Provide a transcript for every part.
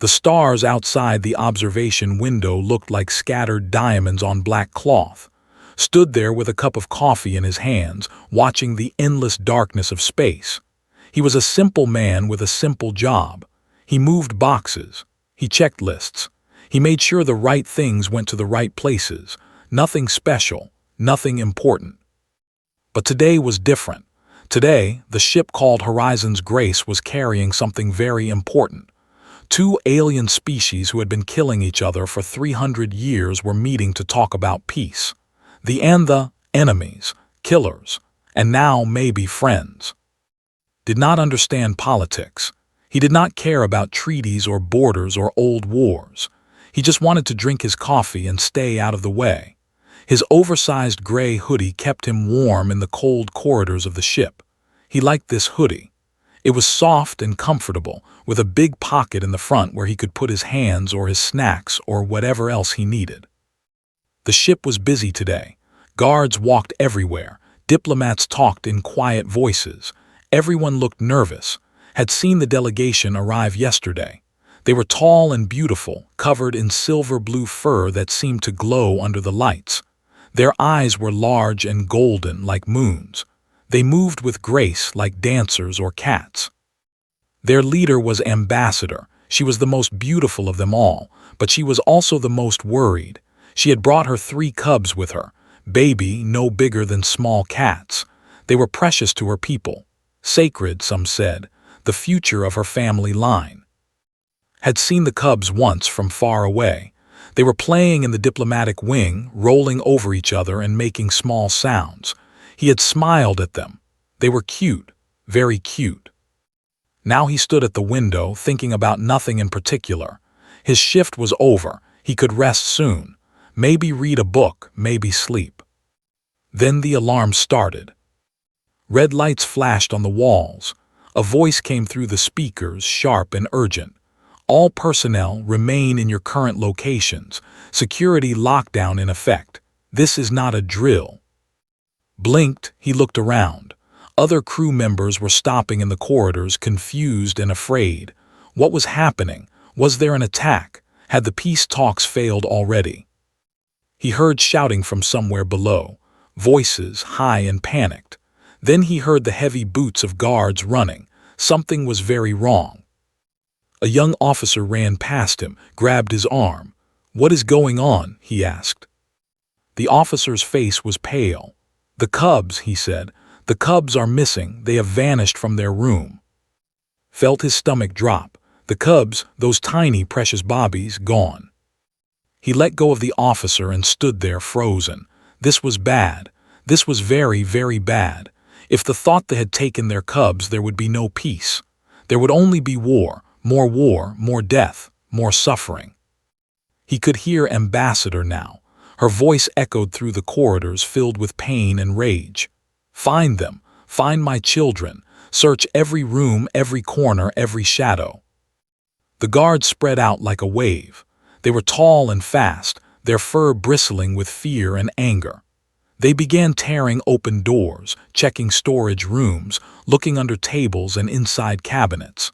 The stars outside the observation window looked like scattered diamonds on black cloth. Stood there with a cup of coffee in his hands, watching the endless darkness of space. He was a simple man with a simple job. He moved boxes. He checked lists. He made sure the right things went to the right places. Nothing special, nothing important. But today was different. Today, the ship called Horizon's Grace was carrying something very important. Two alien species who had been killing each other for 300 years were meeting to talk about peace. The enemies, killers, and now maybe friends. Did not understand politics. He did not care about treaties or borders or old wars. He just wanted to drink his coffee and stay out of the way. His oversized gray hoodie kept him warm in the cold corridors of the ship. He liked this hoodie. It was soft and comfortable, with a big pocket in the front where he could put his hands or his snacks or whatever else he needed. The ship was busy today. Guards walked everywhere. Diplomats talked in quiet voices. Everyone looked nervous, had seen the delegation arrive yesterday. They were tall and beautiful, covered in silver-blue fur that seemed to glow under the lights. Their eyes were large and golden like moons. They moved with grace like dancers or cats. Their leader was Ambassador. She was the most beautiful of them all, but she was also the most worried. She had brought her 3 cubs with her, baby no bigger than small cats. They were precious to her people. Sacred, some said, the future of her family line. Had seen the cubs once from far away. They were playing in the diplomatic wing, rolling over each other and making small sounds. He had smiled at them. They were cute, very cute. Now he stood at the window, thinking about nothing in particular. His shift was over. He could rest soon. Maybe read a book, maybe sleep. Then the alarm started. Red lights flashed on the walls. A voice came through the speakers, sharp and urgent. All personnel remain in your current locations. Security lockdown in effect. This is not a drill. Blinked, he looked around. Other crew members were stopping in the corridors, confused and afraid. What was happening? Was there an attack? Had the peace talks failed already? He heard shouting from somewhere below, voices high and panicked. Then he heard the heavy boots of guards running. Something was very wrong. A young officer ran past him, grabbed his arm. "What is going on?" he asked. The officer's face was pale. "The cubs," he said. "The cubs are missing. They have vanished from their room." Felt his stomach drop. The cubs, those tiny precious bobbies, gone. He let go of the officer and stood there frozen. This was bad. This was very, very bad. If the thought they had taken their cubs, there would be no peace. There would only be war, more death, more suffering. He could hear Ambassador now. Her voice echoed through the corridors filled with pain and rage. "Find them. Find my children. Search every room, every corner, every shadow." The guards spread out like a wave. They were tall and fast, their fur bristling with fear and anger. They began tearing open doors, checking storage rooms, looking under tables and inside cabinets.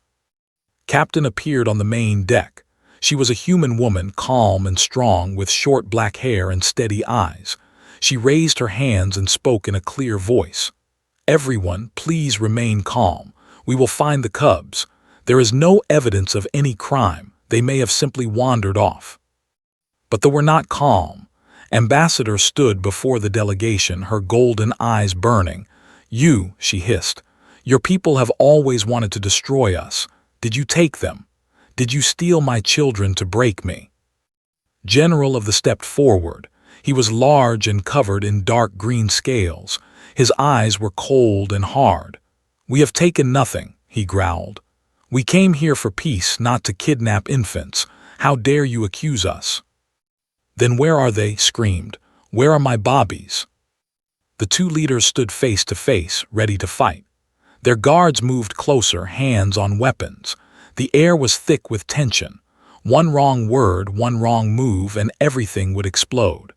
Captain appeared on the main deck. She was a human woman, calm and strong, with short black hair and steady eyes. She raised her hands and spoke in a clear voice. "Everyone, please remain calm. We will find the cubs. There is no evidence of any crime. They may have simply wandered off." But they were not calm. Ambassador stood before the delegation, her golden eyes burning. "You," she hissed, "your people have always wanted to destroy us. Did you take them? Did you steal my children to break me?" General of the stepped forward. He was large and covered in dark green scales. His eyes were cold and hard. "We have taken nothing," he growled. "We came here for peace, not to kidnap infants. How dare you accuse us?" "Then where are they?" screamed. "Where are my bobbies?" The two leaders stood face to face, ready to fight. Their guards moved closer, hands on weapons. The air was thick with tension. One wrong word, one wrong move, and everything would explode.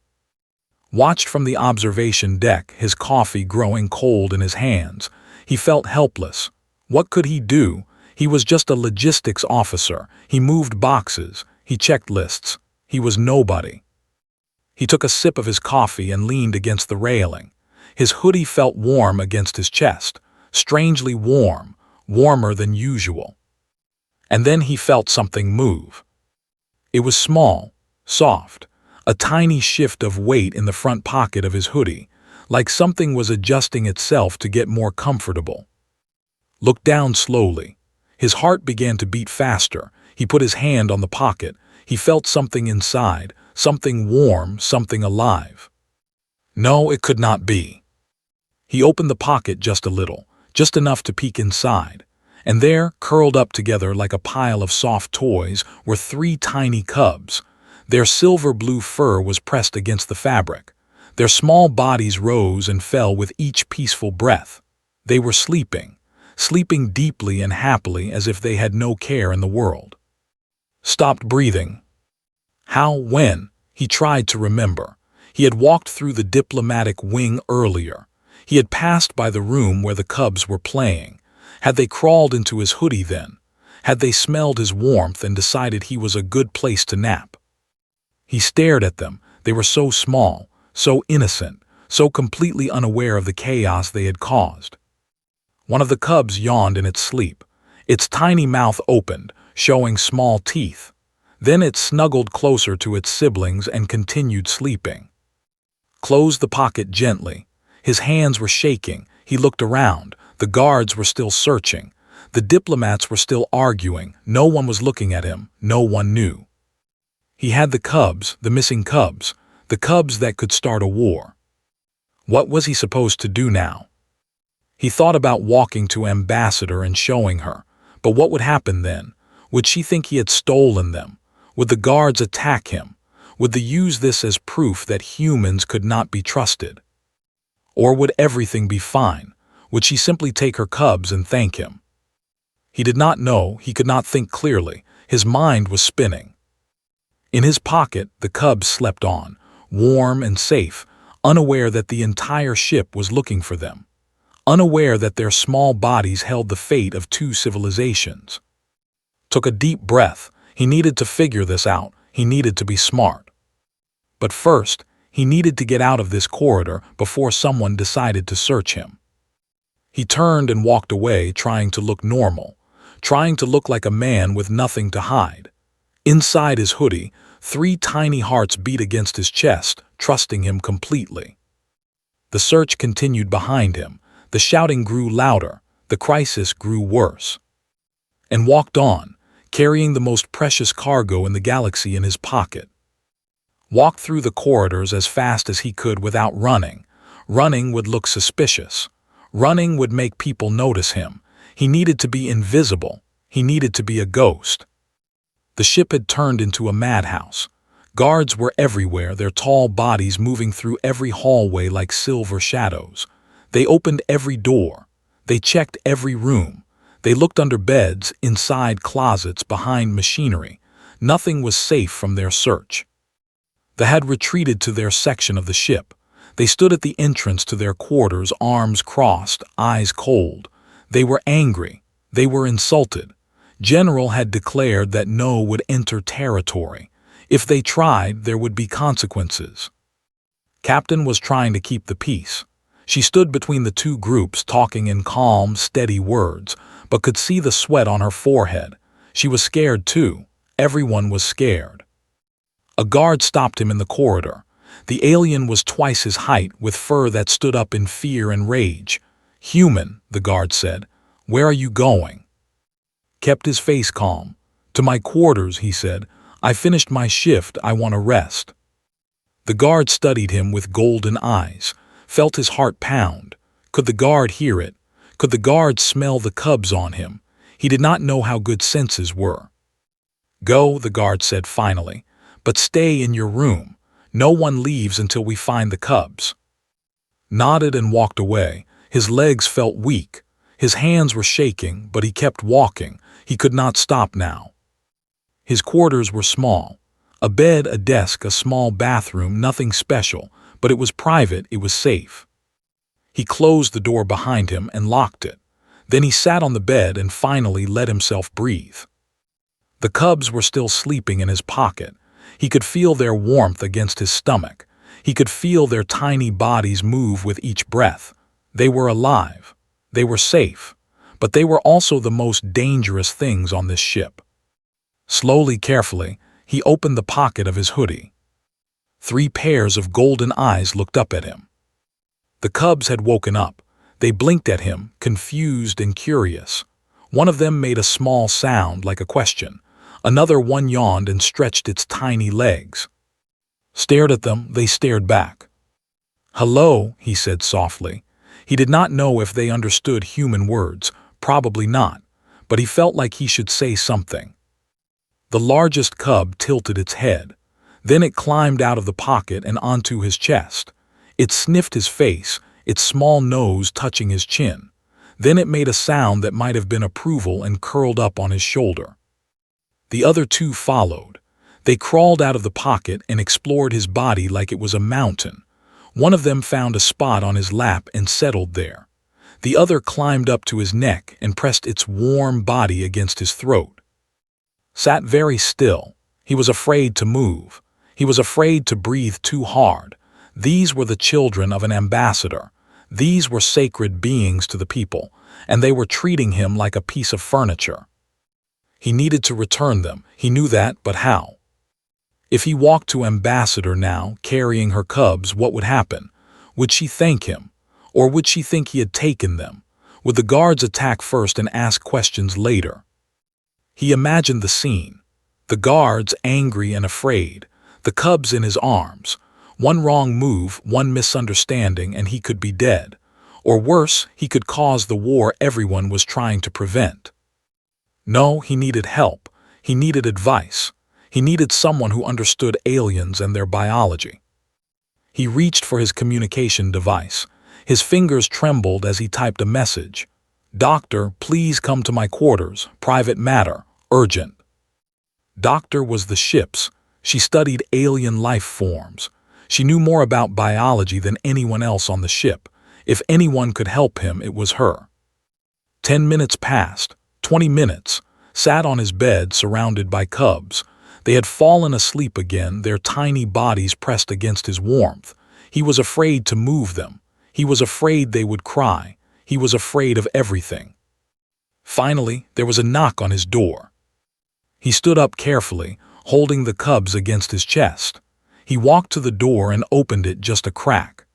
Watched from the observation deck, his coffee growing cold in his hands. He felt helpless. What could he do? He was just a logistics officer. He moved boxes. He checked lists. He was nobody. He took a sip of his coffee and leaned against the railing. His hoodie felt warm against his chest, strangely warm, warmer than usual. And then he felt something move. It was small, soft, a tiny shift of weight in the front pocket of his hoodie, like something was adjusting itself to get more comfortable. Looked down slowly. His heart began to beat faster. He put his hand on the pocket. He felt something inside, something warm, something alive. No, it could not be. He opened the pocket just a little, just enough to peek inside. And there, curled up together like a pile of soft toys, were 3 tiny cubs. Their silver-blue fur was pressed against the fabric. Their small bodies rose and fell with each peaceful breath. They were sleeping, sleeping deeply and happily as if they had no care in the world. Stopped breathing. How, when? He tried to remember. He had walked through the diplomatic wing earlier. He had passed by the room where the cubs were playing. Had they crawled into his hoodie then? Had they smelled his warmth and decided he was a good place to nap? He stared at them. They were so small, so innocent, so completely unaware of the chaos they had caused. One of the cubs yawned in its sleep. Its tiny mouth opened, showing small teeth. Then it snuggled closer to its siblings and continued sleeping. Closed the pocket gently. His hands were shaking. He looked around. The guards were still searching. The diplomats were still arguing. No one was looking at him. No one knew. He had the cubs, the missing cubs, the cubs that could start a war. What was he supposed to do now? He thought about walking to Ambassador and showing her. But what would happen then? Would she think he had stolen them? Would the guards attack him? Would they use this as proof that humans could not be trusted? Or would everything be fine? Would she simply take her cubs and thank him? He did not know. He could not think clearly. His mind was spinning. In his pocket, the cubs slept on, warm and safe, unaware that the entire ship was looking for them, unaware that their small bodies held the fate of 2 civilizations. Took a deep breath. He needed to figure this out. He needed to be smart. But first, he needed to get out of this corridor before someone decided to search him. He turned and walked away, trying to look normal, trying to look like a man with nothing to hide. Inside his hoodie, 3 tiny hearts beat against his chest, trusting him completely. The search continued behind him. The shouting grew louder. The crisis grew worse. And walked on, carrying the most precious cargo in the galaxy in his pocket. Walked through the corridors as fast as he could without running. Running would look suspicious. Running would make people notice him. He needed to be invisible. He needed to be a ghost. The ship had turned into a madhouse. Guards were everywhere, their tall bodies moving through every hallway like silver shadows. They opened every door. They checked every room. They looked under beds, inside closets, behind machinery. Nothing was safe from their search. They had retreated to their section of the ship. They stood at the entrance to their quarters, arms crossed, eyes cold. They were angry. They were insulted. General had declared that no would enter territory. If they tried, there would be consequences. Captain was trying to keep the peace. She stood between the 2 groups, talking in calm, steady words, but could see the sweat on her forehead. She was scared too. Everyone was scared. A guard stopped him in the corridor. The alien was twice his height, with fur that stood up in fear and rage. "Human," the guard said. "Where are you going?" Kept his face calm. "To my quarters," he said. "I finished my shift. I want to rest." The guard studied him with golden eyes, felt his heart pound. Could the guard hear it? Could the guard smell the cubs on him? He did not know how good senses were. "Go," the guard said finally, "but stay in your room. No one leaves until we find the cubs." Nodded and walked away. His legs felt weak. His hands were shaking, but he kept walking. He could not stop now. His quarters were small. A bed, a desk, a small bathroom, nothing special, but it was private, it was safe. He closed the door behind him and locked it. Then he sat on the bed and finally let himself breathe. The cubs were still sleeping in his pocket. He could feel their warmth against his stomach. He could feel their tiny bodies move with each breath. They were alive. They were safe. But they were also the most dangerous things on this ship. Slowly, carefully, he opened the pocket of his hoodie. 3 pairs of golden eyes looked up at him. The cubs had woken up. They blinked at him, confused and curious. One of them made a small sound like a question. Another one yawned and stretched its tiny legs. Stared at them, they stared back. "Hello," he said softly. He did not know if they understood human words, probably not, but he felt like he should say something. The largest cub tilted its head. Then it climbed out of the pocket and onto his chest. It sniffed his face, its small nose touching his chin. Then it made a sound that might have been approval and curled up on his shoulder. The other 2 followed. They crawled out of the pocket and explored his body like it was a mountain. One of them found a spot on his lap and settled there. The other climbed up to his neck and pressed its warm body against his throat. Sat very still. He was afraid to move. He was afraid to breathe too hard. These were the children of an ambassador. These were sacred beings to the people, and they were treating him like a piece of furniture. He needed to return them. He knew that, but how? If he walked to Ambassador now, carrying her cubs, what would happen? Would she thank him? Or would she think he had taken them? Would the guards attack first and ask questions later? He imagined the scene. The guards, angry and afraid. The cubs in his arms. One wrong move, one misunderstanding, and he could be dead. Or worse, he could cause the war everyone was trying to prevent. No, he needed help. He needed advice. He needed someone who understood aliens and their biology. He reached for his communication device. His fingers trembled as he typed a message. "Doctor, please come to my quarters. Private matter. Urgent." Doctor was the ship's. She studied alien life forms. She knew more about biology than anyone else on the ship. If anyone could help him, it was her. 10 minutes passed. 20 minutes. Sat on his bed surrounded by cubs. They had fallen asleep again, their tiny bodies pressed against his warmth. He was afraid to move them. He was afraid they would cry. He was afraid of everything. Finally, there was a knock on his door. He stood up carefully, holding the cubs against his chest. He walked to the door and opened it just a crack.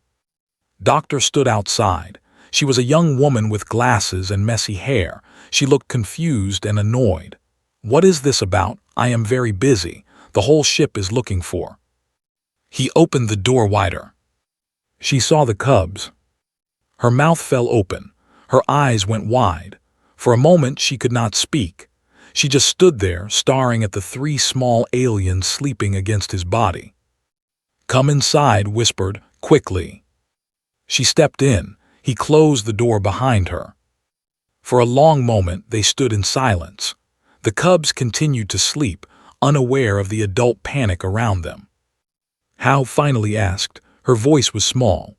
Doctor stood outside. She was a young woman with glasses and messy hair. She looked confused and annoyed. "What is this about? I am very busy. The whole ship is looking for." He opened the door wider. She saw the cubs. Her mouth fell open. Her eyes went wide. For a moment she could not speak. She just stood there, staring at the 3 small aliens sleeping against his body. "Come inside," whispered, quickly. She stepped in. He closed the door behind her. For a long moment they stood in silence. The cubs continued to sleep, unaware of the adult panic around them. Hal finally asked. Her voice was small.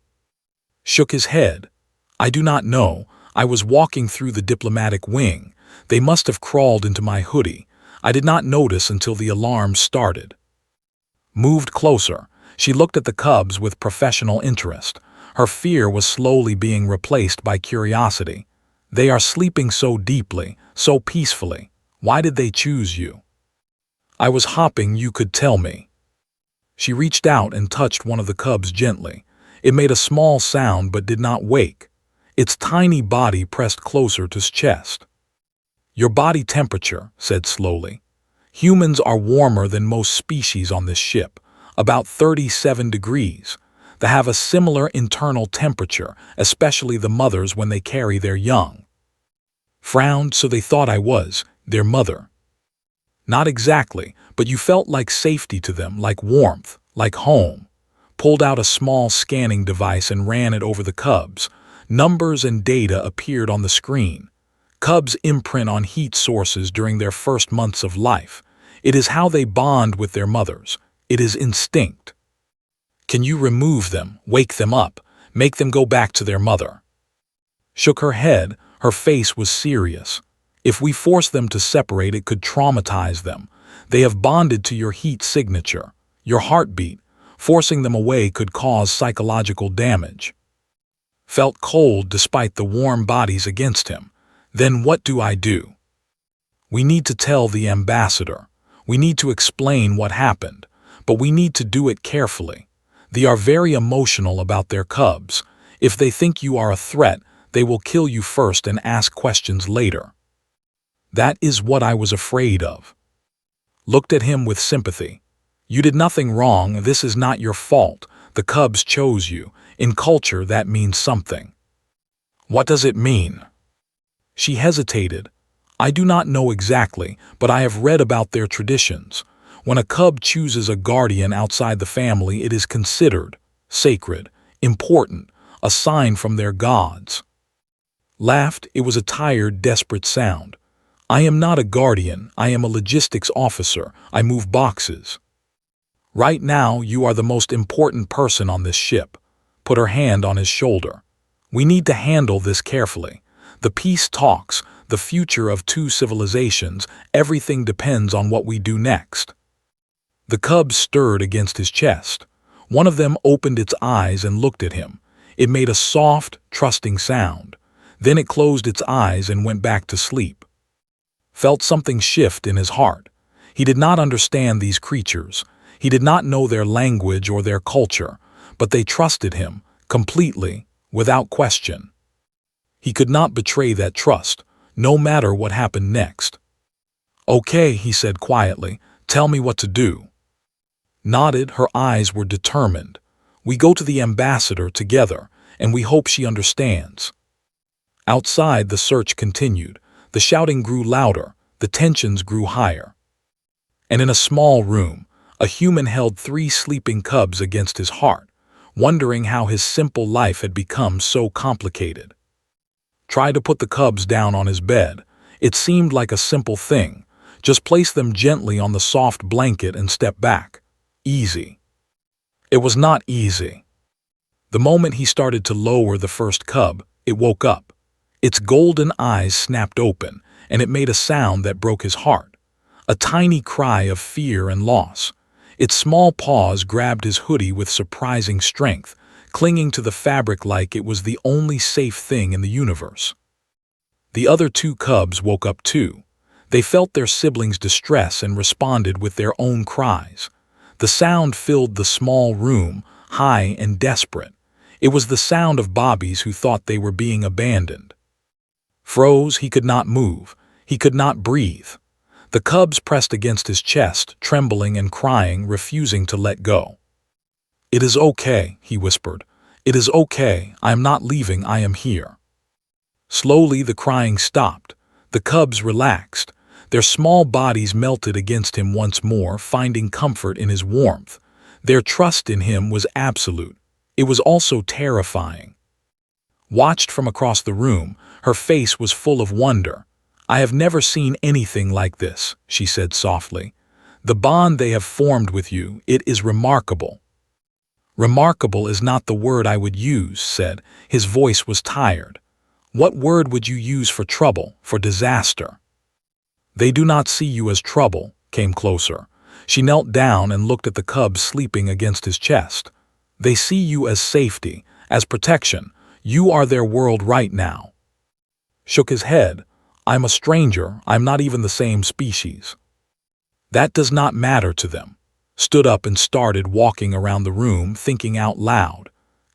Shook his head. "I do not know. I was walking through the diplomatic wing. They must have crawled into my hoodie. I did not notice until the alarm started." Moved closer. She looked at the cubs with professional interest. Her fear was slowly being replaced by curiosity. "They are sleeping so deeply, so peacefully. Why did they choose you?" "I was hopping, you could tell me." She reached out and touched one of the cubs gently. It made a small sound but did not wake. Its tiny body pressed closer to his chest. "Your body temperature," said slowly. "Humans are warmer than most species on this ship, about 37 degrees. They have a similar internal temperature, especially the mothers when they carry their young." Frowned, "So they thought I was their mother." "Not exactly, but you felt like safety to them, like warmth, like home." Pulled out a small scanning device and ran it over the cubs. Numbers and data appeared on the screen. Cubs imprint on heat sources during their first months of life. It is how they bond with their mothers. It is instinct. "Can you remove them, wake them up, make them go back to their mother?" Shook her head. Her face was serious. If we force them to separate, it could traumatize them. They have bonded to your heat signature, your heartbeat. Forcing them away could cause psychological damage. Felt cold despite the warm bodies against him. Then what do I do? We need to tell the ambassador. We need to explain what happened, but we need to do it carefully. They are very emotional about their cubs. If they think you are a threat, they will kill you first and ask questions later. That is what I was afraid of. Looked at him with sympathy. You did nothing wrong. This is not your fault. The cubs chose you. In culture, that means something. What does it mean? She hesitated. I do not know exactly, but I have read about their traditions. When a cub chooses a guardian outside the family, it is considered sacred, important, a sign from their gods. Laughed. It was a tired, desperate sound. I am not a guardian. I am a logistics officer. I move boxes. Right now, you are the most important person on this ship. Put her hand on his shoulder. We need to handle this carefully. The peace talks, the future of two civilizations, everything depends on what we do next. The cubs stirred against his chest. One of them opened its eyes and looked at him. It made a soft, trusting sound. Then it closed its eyes and went back to sleep. Felt something shift in his heart. He did not understand these creatures. He did not know their language or their culture, but they trusted him, completely, without question. He could not betray that trust, no matter what happened next. Okay, he said quietly, tell me what to do. Nodded, her eyes were determined. We go to the ambassador together, and we hope she understands. Outside, the search continued. The shouting grew louder, the tensions grew higher. And in a small room, a human held 3 sleeping cubs against his heart, wondering how his simple life had become so complicated. Tried to put the cubs down on his bed. It seemed like a simple thing. Just place them gently on the soft blanket and step back. Easy. It was not easy. The moment he started to lower the first cub, it woke up. Its golden eyes snapped open, and it made a sound that broke his heart. A tiny cry of fear and loss. Its small paws grabbed his hoodie with surprising strength, clinging to the fabric like it was the only safe thing in the universe. The other 2 cubs woke up too. They felt their siblings' distress and responded with their own cries. The sound filled the small room, high and desperate. It was the sound of Bobbies who thought they were being abandoned. Froze, he could not move. He could not breathe. The cubs pressed against his chest, trembling and crying, refusing to let go. It is okay, he whispered. It is okay, I am not leaving, I am here. Slowly the crying stopped. The cubs relaxed. Their small bodies melted against him once more, finding comfort in his warmth. Their trust in him was absolute. It was also terrifying. Watched from across the room, her face was full of wonder. I have never seen anything like this, she said softly. The bond they have formed with you, it is remarkable. Remarkable is not the word I would use, said. His voice was tired. What word would you use for trouble, for disaster? They do not see you as trouble, came closer. She knelt down and looked at the cubs sleeping against his chest. They see you as safety, as protection. You are their world right now. Shook his head. I'm a stranger, I'm not even the same species. That does not matter to them. Stood up and started walking around the room, thinking out loud.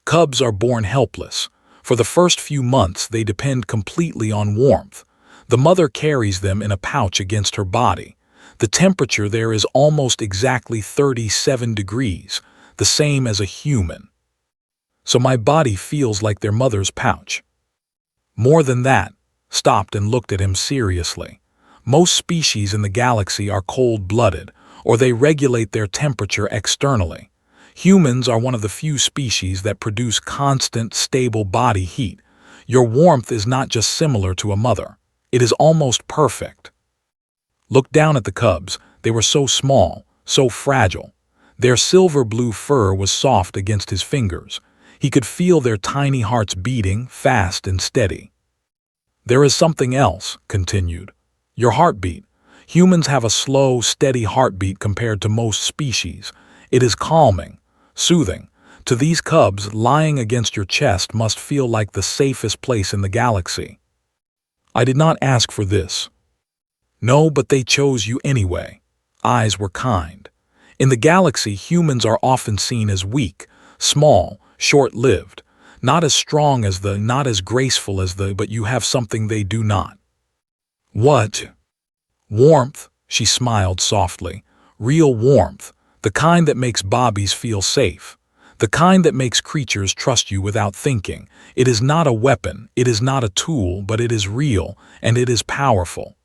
Cubs are born helpless. For the first few months, they depend completely on warmth. The mother carries them in a pouch against her body. The temperature there is almost exactly 37 degrees, the same as a human. So my body feels like their mother's pouch. More than that, stopped and looked at him seriously. Most species in the galaxy are cold-blooded, or they regulate their temperature externally. Humans are one of the few species that produce constant, stable body heat. Your warmth is not just similar to a mother. It is almost perfect. Looked down at the cubs. They were so small, so fragile. Their silver-blue fur was soft against his fingers. He could feel their tiny hearts beating, fast and steady. There is something else, continued. Your heartbeat. Humans have a slow, steady heartbeat compared to most species. It is calming, soothing. To these cubs, lying against your chest must feel like the safest place in the galaxy. I did not ask for this. No, but they chose you anyway. Eyes were kind. In the galaxy, humans are often seen as weak, small, short-lived, not as strong as the, not as graceful as the, but you have something they do not. What? Warmth, she smiled softly. Real warmth, the kind that makes bobbies feel safe. The kind that makes creatures trust you without thinking. It is not a weapon, it is not a tool, but it is real, and it is powerful.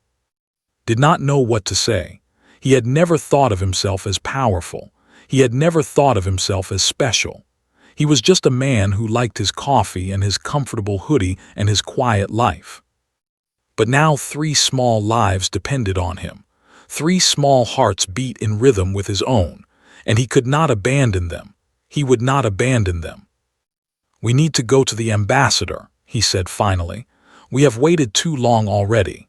Did not know what to say. He had never thought of himself as powerful. He had never thought of himself as special. He was just a man who liked his coffee and his comfortable hoodie and his quiet life. But now 3 small lives depended on him. 3 small hearts beat in rhythm with his own, and he could not abandon them. He would not abandon them. We need to go to the ambassador, he said finally. We have waited too long already.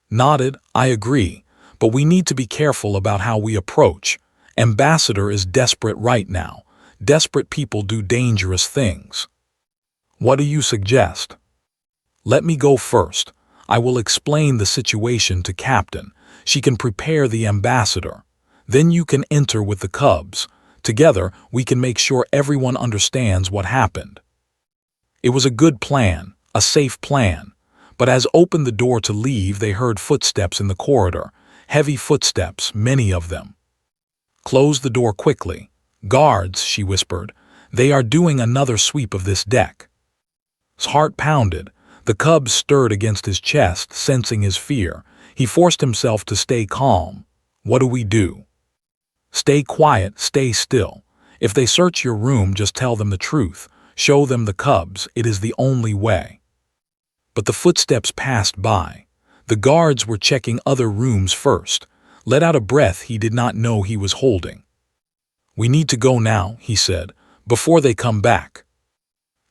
Nodded, I agree, but we need to be careful about how we approach. Ambassador is desperate right now. Desperate people do dangerous things. What do you suggest? Let me go first. I will explain the situation to Captain. She can prepare the ambassador. Then you can enter with the cubs. Together, we can make sure everyone understands what happened. It was a good plan, a safe plan. But as opened the door to leave, they heard footsteps in the corridor. Heavy footsteps, many of them. Close the door quickly. Guards, she whispered. They are doing another sweep of this deck. His heart pounded. The cub stirred against his chest, sensing his fear. He forced himself to stay calm. What do we do? Stay quiet, stay still. If they search your room, just tell them the truth. Show them the cubs. It is the only way. But the footsteps passed by. The guards were checking other rooms first. Let out a breath he did not know he was holding. We need to go now, he said, before they come back.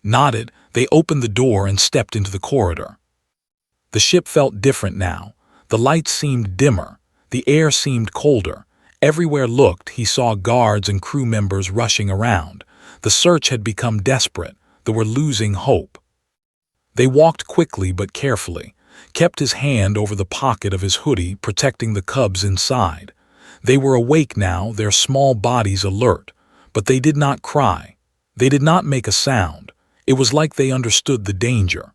Nodded, they opened the door and stepped into the corridor. The ship felt different now. The lights seemed dimmer. The air seemed colder. Everywhere looked, he saw guards and crew members rushing around. The search had become desperate. They were losing hope. They walked quickly but carefully, kept his hand over the pocket of his hoodie, protecting the cubs inside. They were awake now, their small bodies alert, but they did not cry. They did not make a sound. It was like they understood the danger.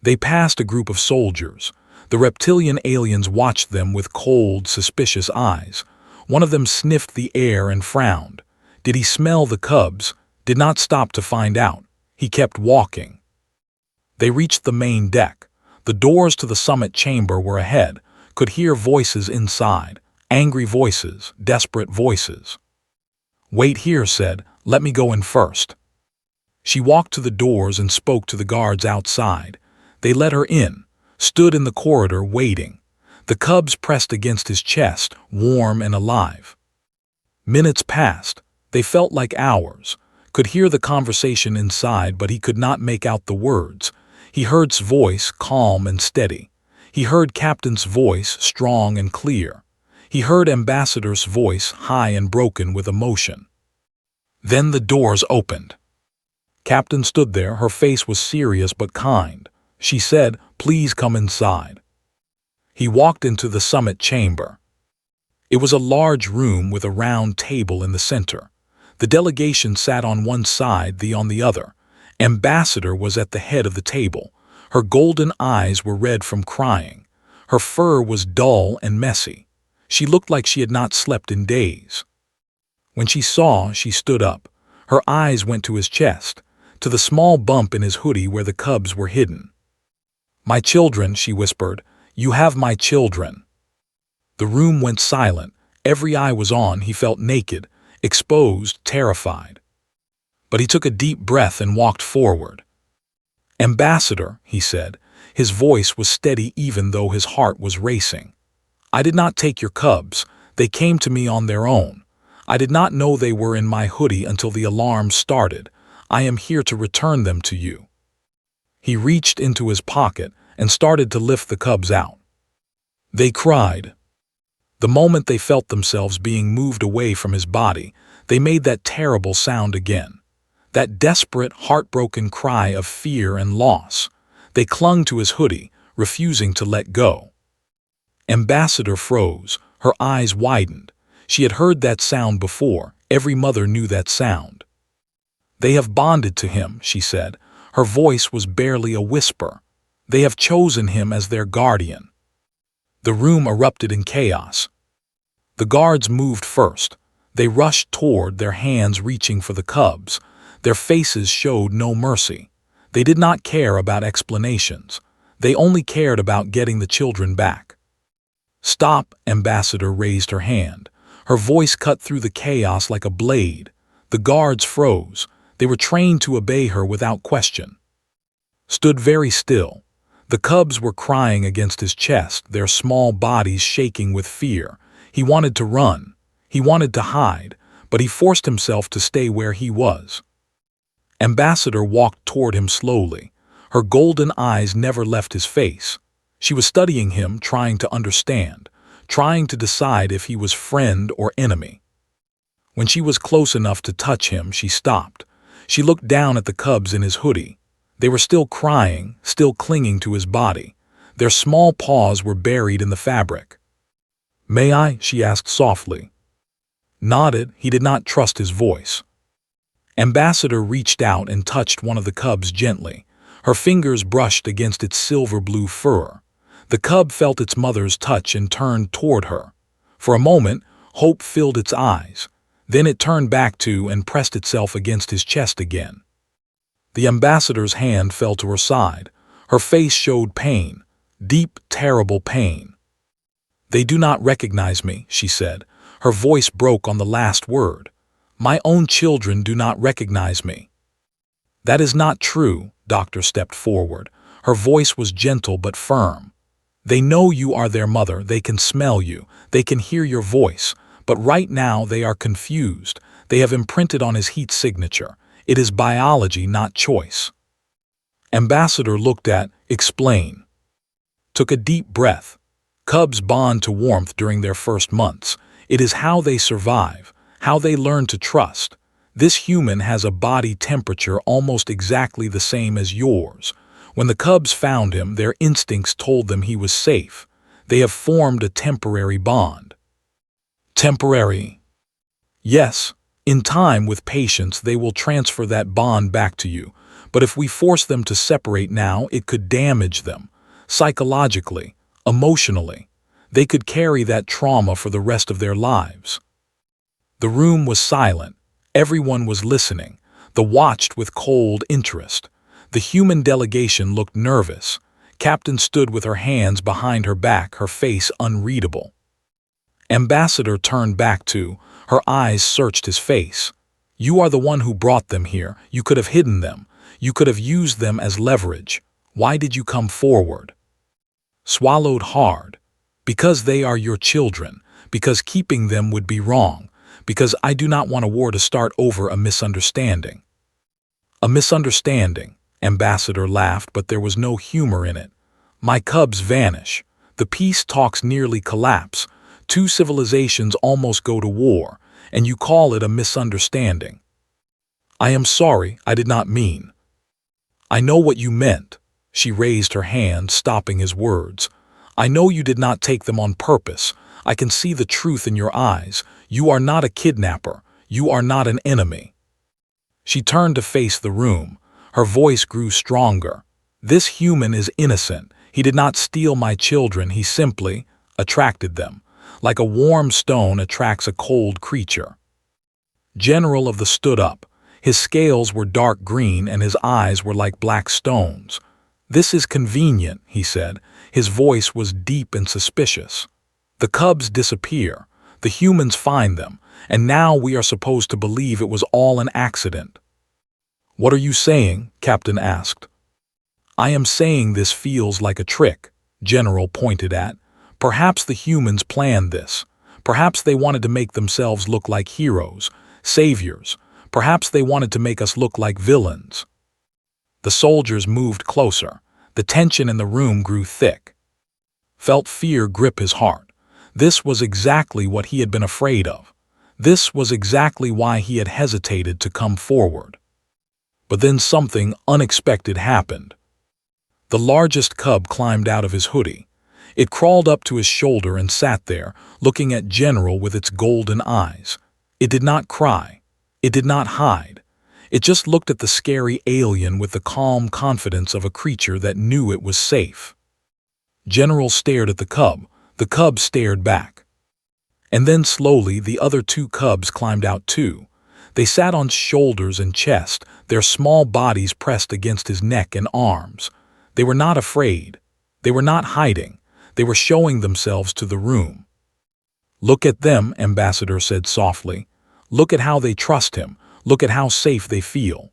They passed a group of soldiers. The reptilian aliens watched them with cold, suspicious eyes. One of them sniffed the air and frowned. Did he smell the cubs? Did not stop to find out. He kept walking. They reached the main deck. The doors to the summit chamber were ahead. Could hear voices inside. Angry voices, desperate voices. Wait here, said. Let me go in first. She walked to the doors and spoke to the guards outside. They let her in, stood in the corridor waiting. The cubs pressed against his chest, warm and alive. Minutes passed. They felt like hours. Could hear the conversation inside, but he could not make out the words. He heard his voice, calm and steady. He heard Captain's voice, strong and clear. He heard Ambassador's voice, high and broken with emotion. Then the doors opened. Captain stood there. Her face was serious but kind. She said, "Please come inside." He walked into the summit chamber. It was a large room with a round table in the center. The delegation sat on one side, the on the other. Ambassador was at the head of the table. Her golden eyes were red from crying. Her fur was dull and messy. She looked like she had not slept in days. When she saw, she stood up. Her eyes went to his chest, to the small bump in his hoodie where the cubs were hidden. "My children," she whispered. "You have my children." The room went silent. Every eye was on. He felt naked, exposed, terrified. But he took a deep breath and walked forward. "Ambassador," he said. His voice was steady even though his heart was racing. "I did not take your cubs. They came to me on their own. I did not know they were in my hoodie until the alarm started. I am here to return them to you." He reached into his pocket and started to lift the cubs out. They cried. The moment they felt themselves being moved away from his body, they made that terrible sound again. That desperate, heartbroken cry of fear and loss. They clung to his hoodie, refusing to let go. Ambassador froze, her eyes widened. She had heard that sound before. Every mother knew that sound. They have bonded to him, she said. Her voice was barely a whisper. They have chosen him as their guardian. The room erupted in chaos. The guards moved first. They rushed toward, their hands reaching for the cubs. Their faces showed no mercy. They did not care about explanations. They only cared about getting the children back. Stop, Ambassador raised her hand. Her voice cut through the chaos like a blade. The guards froze. They were trained to obey her without question. Stood very still. The cubs were crying against his chest, their small bodies shaking with fear. He wanted to run. He wanted to hide, but he forced himself to stay where he was. Ambassador walked toward him slowly. Her golden eyes never left his face. She was studying him, trying to understand, trying to decide if he was friend or enemy. When she was close enough to touch him, she stopped. She looked down at the cubs in his hoodie. They were still crying, still clinging to his body. Their small paws were buried in the fabric. "May I?" she asked softly. Nodded. He did not trust his voice. Ambassador reached out and touched one of the cubs gently. Her fingers brushed against its silver-blue fur. The cub felt its mother's touch and turned toward her. For a moment, hope filled its eyes. Then it turned back to and pressed itself against his chest again. The ambassador's hand fell to her side. Her face showed pain, deep, terrible pain. "They do not recognize me," she said. Her voice broke on the last word. "My own children do not recognize me." "That is not true," Doctor stepped forward. Her voice was gentle but firm. "They know you are their mother, they can smell you, they can hear your voice, but right now they are confused. They have imprinted on his heat signature. It is biology, not choice." Ambassador looked at, "Explain." Took a deep breath. Cubs bond to warmth during their first months. It is how they survive, how they learn to trust. This human has a body temperature almost exactly the same as yours. When the cubs found him, their instincts told them he was safe. They have formed a temporary bond. Temporary. Yes, in time, with patience, they will transfer that bond back to you. But if we force them to separate now, it could damage them. Psychologically, emotionally. They could carry that trauma for the rest of their lives. The room was silent. Everyone was listening. They watched with cold interest. The human delegation looked nervous. Captain stood with her hands behind her back, her face unreadable. Ambassador turned back to, her eyes searched his face. "You are the one who brought them here. You could have hidden them. You could have used them as leverage. Why did you come forward?" Swallowed hard. "Because they are your children. Because keeping them would be wrong. Because I do not want a war to start over a misunderstanding." "A misunderstanding," Ambassador laughed, but there was no humor in it. "My cubs vanish. The peace talks nearly collapse. 2 civilizations almost go to war, and you call it a misunderstanding." "I am sorry, I did not mean." "I know what you meant." She raised her hand, stopping his words. "I know you did not take them on purpose. I can see the truth in your eyes. You are not a kidnapper. You are not an enemy." She turned to face the room. Her voice grew stronger. "This human is innocent. He did not steal my children. He simply attracted them, like a warm stone attracts a cold creature." General of the stood up. His scales were dark green and his eyes were like black stones. "This is convenient," he said. His voice was deep and suspicious. "The cubs disappear. The humans find them. And now we are supposed to believe it was all an accident." "What are you saying?" Captain asked. "I am saying this feels like a trick," General pointed at. "Perhaps the humans planned this. Perhaps they wanted to make themselves look like heroes, saviors. Perhaps they wanted to make us look like villains." The soldiers moved closer. The tension in the room grew thick. Felt fear grip his heart. This was exactly what he had been afraid of. This was exactly why he had hesitated to come forward. But then something unexpected happened. The largest cub climbed out of his hoodie. It crawled up to his shoulder and sat there, looking at General with its golden eyes. It did not cry. It did not hide. It just looked at the scary alien with the calm confidence of a creature that knew it was safe. General stared at the cub. The cub stared back. And then slowly the other two cubs climbed out too. They sat on shoulders and chest, their small bodies pressed against his neck and arms. They were not afraid. They were not hiding. They were showing themselves to the room. "Look at them," Ambassador said softly. "Look at how they trust him. Look at how safe they feel."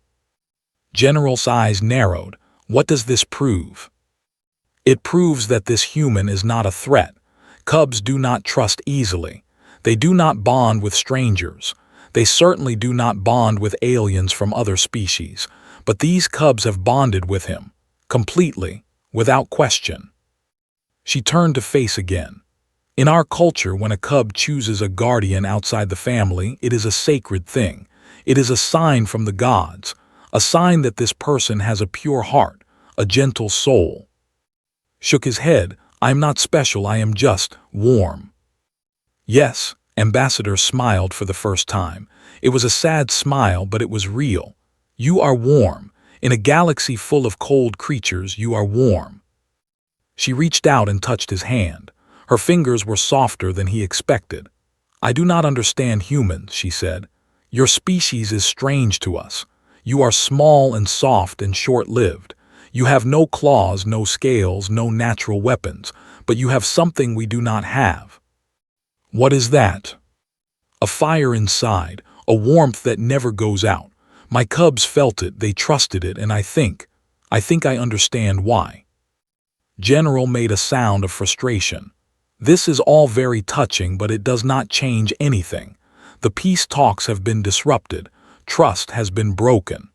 General's eyes narrowed. What does this prove? It proves that this human is not a threat. Cubs do not trust easily. They do not bond with strangers. They certainly do not bond with aliens from other species. But these cubs have bonded with him. Completely. Without question. She turned to face again. In our culture, when a cub chooses a guardian outside the family, it is a sacred thing. It is a sign from the gods, a sign that this person has a pure heart, a gentle soul. Shook his head. "I am not special, I am just warm." "Yes," Ambassador smiled for the first time. It was a sad smile, but it was real. "You are warm. In a galaxy full of cold creatures, you are warm." She reached out and touched his hand. Her fingers were softer than he expected. "I do not understand humans," she said. "Your species is strange to us. You are small and soft and short-lived. You have no claws, no scales, no natural weapons, but you have something we do not have." "What is that?" "A fire inside, a warmth that never goes out. My cubs felt it, they trusted it, and I think I understand why." General made a sound of frustration. "This is all very touching, but it does not change anything. The peace talks have been disrupted. Trust has been broken."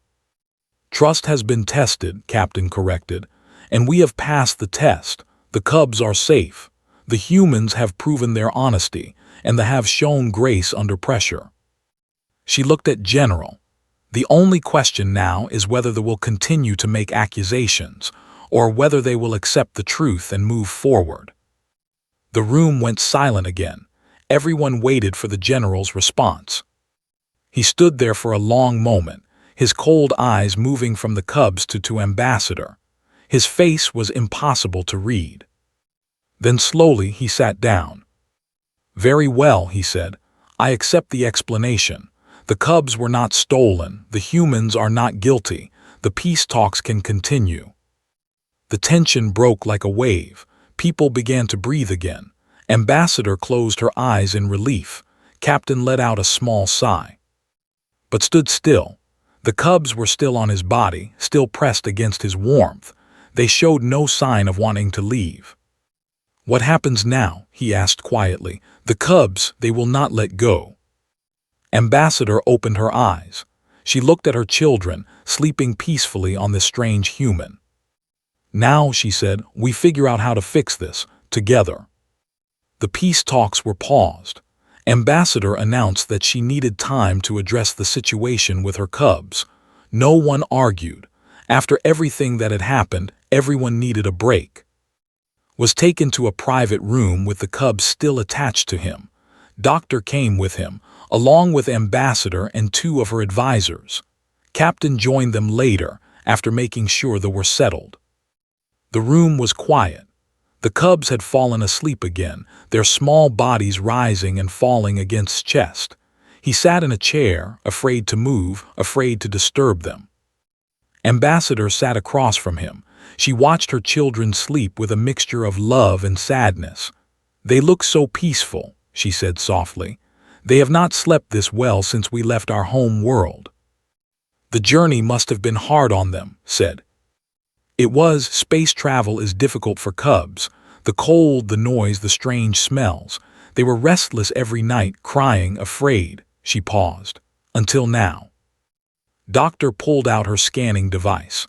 "Trust has been tested," Captain corrected, "and we have passed the test. The cubs are safe. The humans have proven their honesty, and they have shown grace under pressure." She looked at General. "The only question now is whether they will continue to make accusations, or whether they will accept the truth and move forward." The room went silent again. Everyone waited for the General's response. He stood there for a long moment, his cold eyes moving from the cubs to Ambassador. His face was impossible to read. Then slowly he sat down. "Very well," he said. "I accept the explanation. The cubs were not stolen. The humans are not guilty. The peace talks can continue." The tension broke like a wave. People began to breathe again. Ambassador closed her eyes in relief. Captain let out a small sigh. But stood still. The cubs were still on his body, still pressed against his warmth. They showed no sign of wanting to leave. "What happens now?" he asked quietly. "The cubs, they will not let go." Ambassador opened her eyes. She looked at her children, sleeping peacefully on this strange human. "Now," she said, "we figure out how to fix this, together." The peace talks were paused. Ambassador announced that she needed time to address the situation with her cubs. No one argued. After everything that had happened, everyone needed a break. Was taken to a private room with the cubs still attached to him. Doctor came with him, along with Ambassador and two of her advisors. Captain joined them later, after making sure they were settled. The room was quiet. The cubs had fallen asleep again, their small bodies rising and falling against chest. He sat in a chair, afraid to move, afraid to disturb them. Ambassador sat across from him. She watched her children sleep with a mixture of love and sadness. "They look so peaceful," she said softly. "They have not slept this well since we left our home world." "The journey must have been hard on them," said. "It was. Space travel is difficult for cubs. The cold, the noise, the strange smells. They were restless every night, crying, afraid." She paused. "Until now." Doctor pulled out her scanning device.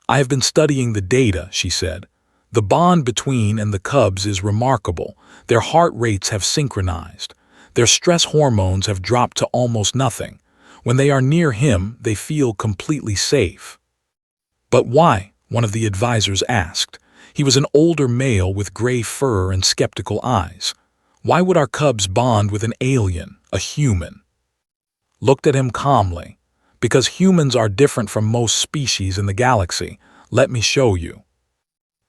I have been studying the data, she said. The bond between and the cubs is remarkable. Their heart rates have synchronized. Their stress hormones have dropped to almost nothing. When they are near him, they feel completely safe. But why? One of the advisors asked. He was an older male with gray fur and skeptical eyes. Why would our cubs bond with an alien, a human? Looked at him calmly. Because humans are different from most species in the galaxy. Let me show you.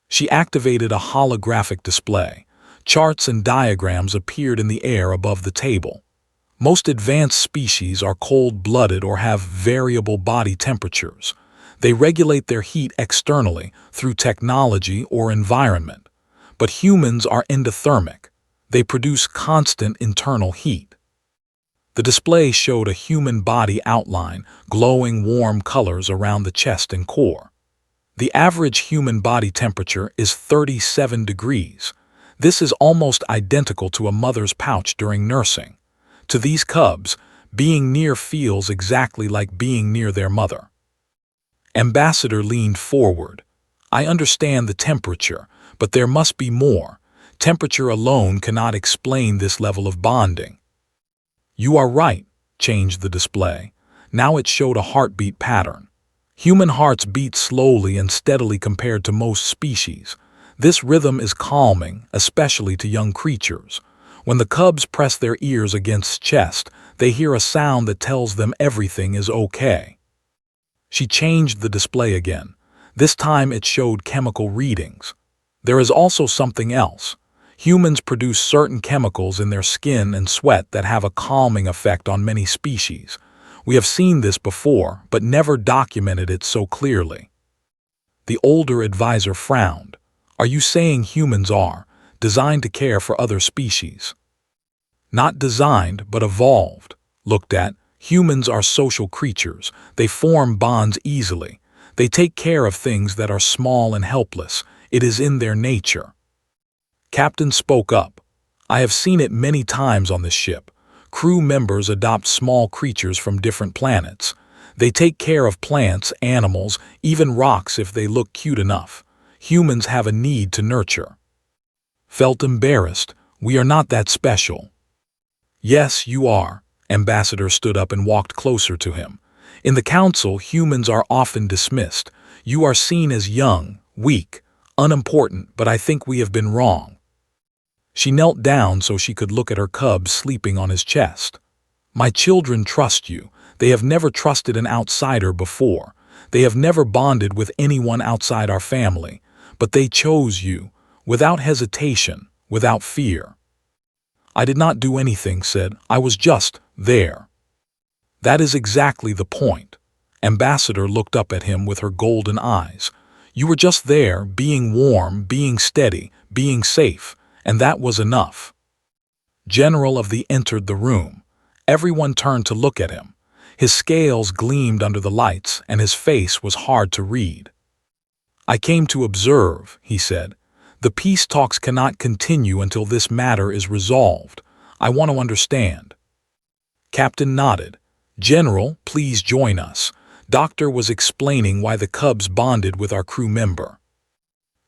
She activated a holographic display. Charts and diagrams appeared in the air above the table. Most advanced species are cold-blooded or have variable body temperatures. They regulate their heat externally through technology or environment. But humans are endothermic. They produce constant internal heat. The display showed a human body outline, glowing warm colors around the chest and core. The average human body temperature is 37 degrees. This is almost identical to a mother's pouch during nursing. To these cubs, being near feels exactly like being near their mother. Ambassador leaned forward. I understand the temperature, but there must be more. Temperature alone cannot explain this level of bonding. You are right, changed the display. Now it showed a heartbeat pattern. Human hearts beat slowly and steadily compared to most species. This rhythm is calming, especially to young creatures. When the cubs press their ears against chest, they hear a sound that tells them everything is okay. She changed the display again. This time it showed chemical readings. There is also something else. Humans produce certain chemicals in their skin and sweat that have a calming effect on many species. We have seen this before, but never documented it so clearly. The older advisor frowned. Are you saying humans are designed to care for other species? Not designed, but evolved. Looked at, humans are social creatures. They form bonds easily. They take care of things that are small and helpless. It is in their nature. Captain spoke up. I have seen it many times on this ship. Crew members adopt small creatures from different planets. They take care of plants, animals, even rocks if they look cute enough. Humans have a need to nurture. Felt embarrassed. We are not that special. Yes, you are. Ambassador stood up and walked closer to him. In the council, humans are often dismissed. You are seen as young, weak, unimportant, but I think we have been wrong. She knelt down so she could look at her cubs sleeping on his chest. My children trust you. They have never trusted an outsider before. They have never bonded with anyone outside our family. But they chose you, without hesitation, without fear. I did not do anything, said. I was just there. That is exactly the point. Ambassador looked up at him with her golden eyes. You were just there, being warm, being steady, being safe. And that was enough. General of the entered the room. Everyone turned to look at him. His scales gleamed under the lights, and his face was hard to read. I came to observe, he said. The peace talks cannot continue until this matter is resolved. I want to understand. Captain nodded. General, please join us. Doctor was explaining why the cubs bonded with our crew member.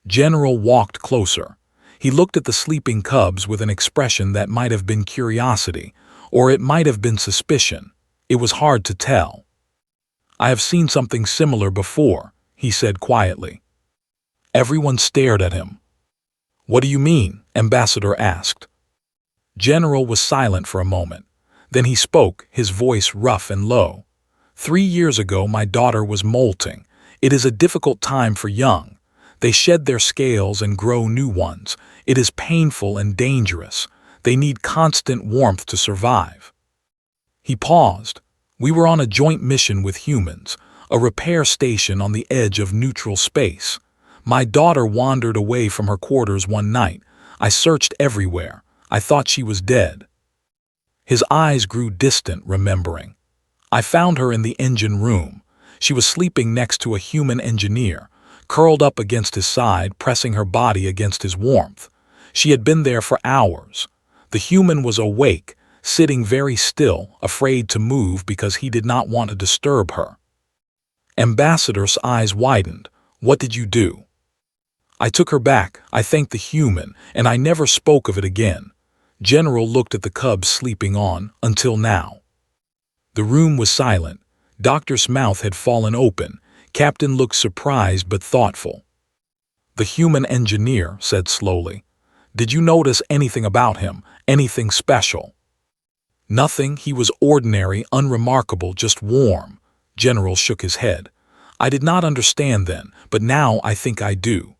General walked closer. He looked at the sleeping cubs with an expression that might have been curiosity, or it might have been suspicion. It was hard to tell. I have seen something similar before, he said quietly. Everyone stared at him. What do you mean? Ambassador asked. General was silent for a moment. Then he spoke, his voice rough and low. 3 years ago my daughter was molting. It is a difficult time for young. They shed their scales and grow new ones. It is painful and dangerous. They need constant warmth to survive. He paused. We were on a joint mission with humans, a repair station on the edge of neutral space. My daughter wandered away from her quarters one night. I searched everywhere. I thought she was dead. His eyes grew distant, remembering. I found her in the engine room. She was sleeping next to a human engineer, curled up against his side, pressing her body against his warmth. She had been there for hours. The human was awake, sitting very still, afraid to move because he did not want to disturb her. Ambassador's eyes widened. What did you do?" "I took her back, I thanked the human, and I never spoke of it again." General looked at the cubs sleeping on, until now. The room was silent. Doctor's mouth had fallen open. Captain looked surprised but thoughtful. "The human engineer," said slowly. "Did you notice anything about him, anything special?" "Nothing, he was ordinary, unremarkable, just warm." General shook his head. "I did not understand then, but now I think I do."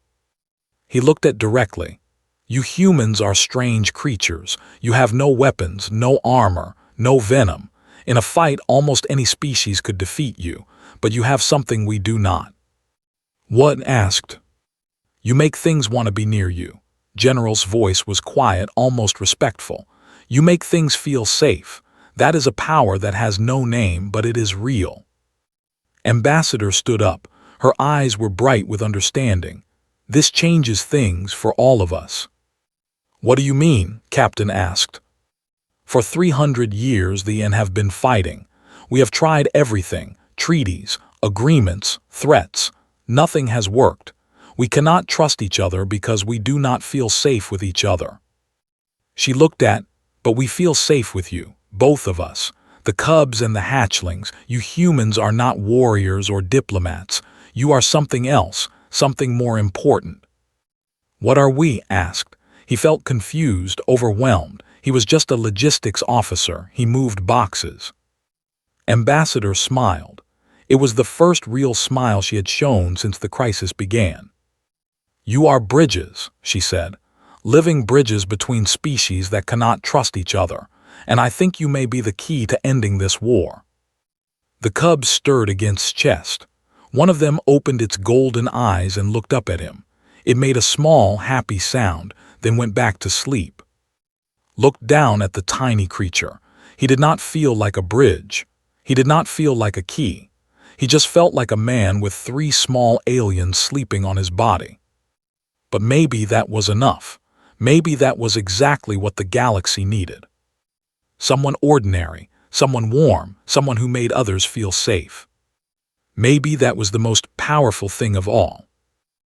He looked at directly. "You humans are strange creatures. You have no weapons, no armor, no venom. In a fight, almost any species could defeat you, but you have something we do not." "What?" asked. "You make things want to be near you." General's voice was quiet, almost respectful. "You make things feel safe. That is a power that has no name, but it is real." Ambassador stood up. Her eyes were bright with understanding. "This changes things for all of us." "What do you mean?" Captain asked. "For 300 years the N have been fighting. We have tried everything, treaties, agreements, threats. Nothing has worked. We cannot trust each other because we do not feel safe with each other." She looked at, "But we feel safe with you, both of us. The cubs and the hatchlings. You humans are not warriors or diplomats. You are something else, something more important." "What are we?" asked. He felt confused, overwhelmed. He was just a logistics officer. He moved boxes. Ambassador smiled. It was the first real smile she had shown since the crisis began. "You are bridges," she said. "Living bridges between species that cannot trust each other. And I think you may be the key to ending this war." The cubs stirred against his chest. One of them opened its golden eyes and looked up at him. It made a small, happy sound, then went back to sleep. Looked down at the tiny creature. He did not feel like a bridge. He did not feel like a key. He just felt like a man with 3 small aliens sleeping on his body. But maybe that was enough. Maybe that was exactly what the galaxy needed. Someone ordinary, someone warm, someone who made others feel safe. Maybe that was the most powerful thing of all.